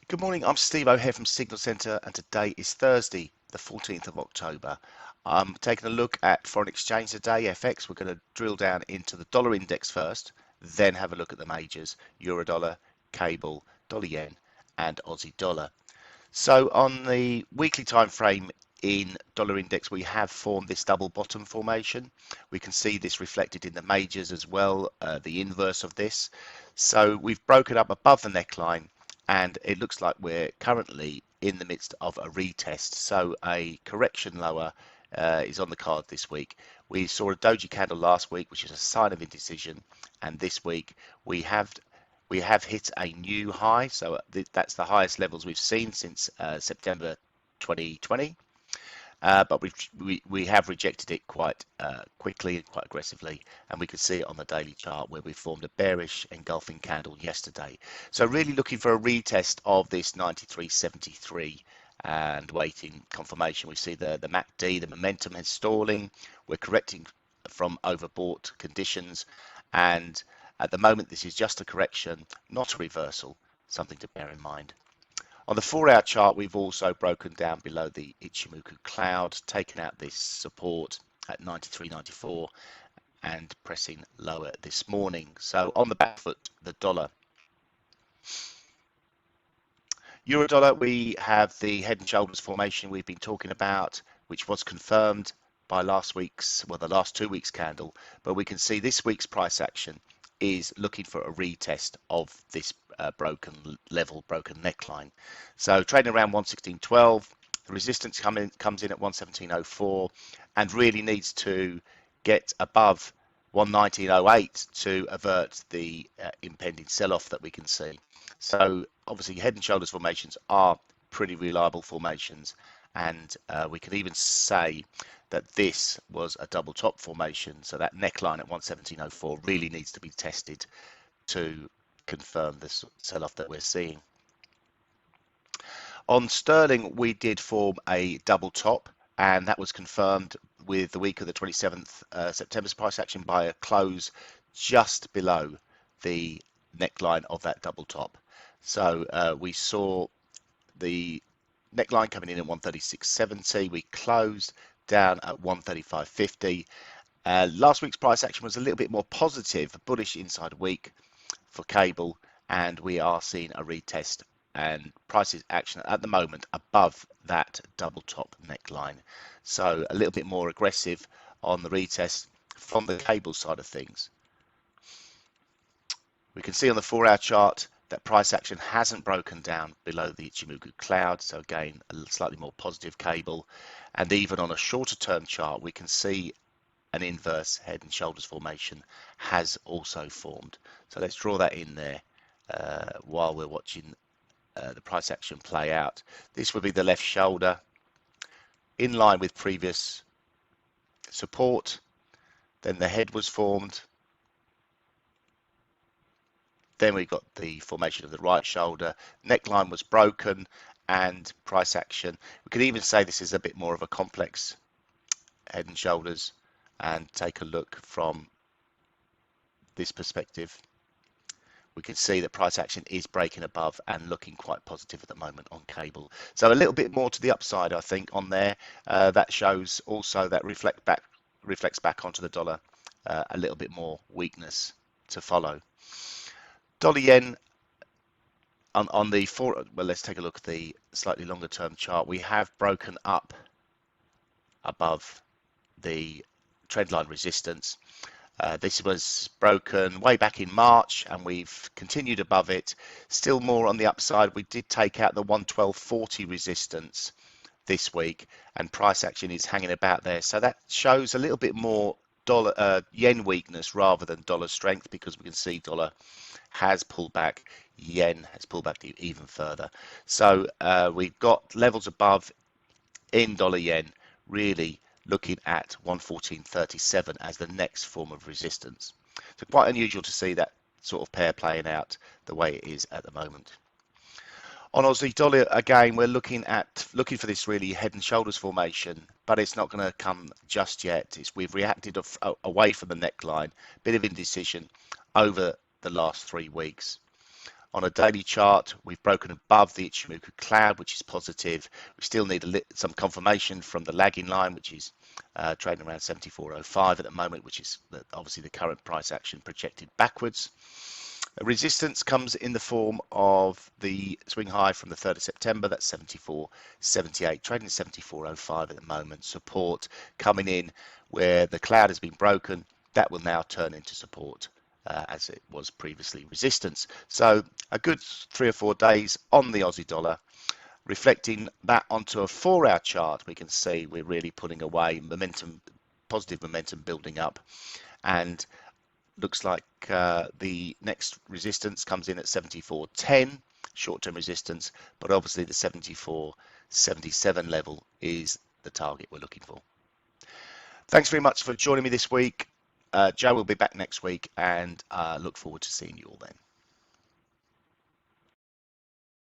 Good morning, I'm Steve O'Hare from Signal Centre, and today is Thursday, the 14th of October. I'm taking a look at foreign exchange today, FX. We're going to drill down into the dollar index first, then have a look at the majors, euro dollar, cable, dollar yen, and Aussie dollar. So on the weekly time frame in dollar index, we have formed this double bottom formation. We can see this reflected in the majors as well, the inverse of this. So we've broken up above the neckline, and it looks like we're currently in the midst of a retest. So a correction lower is on the card this week. We saw a doji candle last week, which is a sign of indecision, and this week we have hit a new high, so that's the highest levels we've seen since September 2020. But we have rejected it quite quickly and quite aggressively, and we can see it on the daily chart where we formed a bearish engulfing candle yesterday. So really looking for a retest of this 93.73 and waiting confirmation. We see the MACD, the momentum is stalling. We're correcting from overbought conditions, and at the moment this is just a correction, not a reversal, something to bear in mind. On the 4-hour chart, we've also broken down below the Ichimoku cloud, taken out this support at 93.94 and pressing lower this morning. So on the back foot, the dollar. Euro dollar, we have the head and shoulders formation we've been talking about, which was confirmed by the last 2 weeks candle, but we can see this week's price action is looking for a retest of this broken neckline. So trading around 116.12, the resistance comes in at 117.04 and really needs to get above 119.08 to avert the impending sell-off that we can see. So obviously head and shoulders formations are pretty reliable formations, and we can even say that this was a double top formation, so that neckline at 117.04 really needs to be tested to confirm this sell-off that we're seeing. On sterling, we did form a double top, and that was confirmed with the week of the 27th September's price action by a close just below the neckline of that double top. So we saw the neckline coming in at 136.70. We closed down at 135.50. Last week's price action was a little bit more positive, bullish inside week for cable, and we are seeing a retest and prices action at the moment above that double top neckline. So a little bit more aggressive on the retest from the cable side of things. We can see on the 4-hour chart that price action hasn't broken down below the Ichimoku cloud, so again a slightly more positive cable. And even on a shorter term chart, we can see an inverse head and shoulders formation has also formed. So let's draw that in there while we're watching the price action play out. This would be the left shoulder in line with previous support. Then the head was formed. Then we got the formation of the right shoulder. Neckline was broken and price action. We could even say this is a bit more of a complex head and shoulders, and take a look from this perspective. We can see that price action is breaking above and looking quite positive at the moment on cable. So a little bit more to the upside, I think, on there. That shows also that reflects back onto the dollar, a little bit more weakness to follow. Dollar yen on the let's take a look at the slightly longer term chart. We have broken up above the trendline resistance. This was broken way back in March, and we've continued above it. Still more on the upside. We did take out the 112.40 resistance this week, and price action is hanging about there. So that shows a little bit more yen weakness rather than dollar strength, because we can see dollar has pulled back, yen has pulled back even further. So we've got levels above in dollar yen, really looking at 114.37 as the next form of resistance. So quite unusual to see that sort of pair playing out the way it is at the moment. On Aussie dollar, again, we're looking for this really head and shoulders formation, but it's not going to come just yet. We've reacted away from the neckline, bit of indecision over the last 3 weeks. On a daily chart, we've broken above the Ichimoku cloud, which is positive. We still need some confirmation from the lagging line, which is trading around 74.05 at the moment, which is obviously the current price action projected backwards. Resistance comes in the form of the swing high from the 3rd of September, that's 74.78, trading 74.05 at the moment. Support coming in where the cloud has been broken, that will now turn into support as it was previously resistance. So a good 3 or 4 days on the Aussie dollar. Reflecting that onto a 4-hour chart, we can see we're really putting away momentum, positive momentum building up, and looks like the next resistance comes in at 74.10, short-term resistance, but obviously the 74.77 level is the target we're looking for. Thanks very much for joining me this week. Joe will be back next week, and look forward to seeing you all then.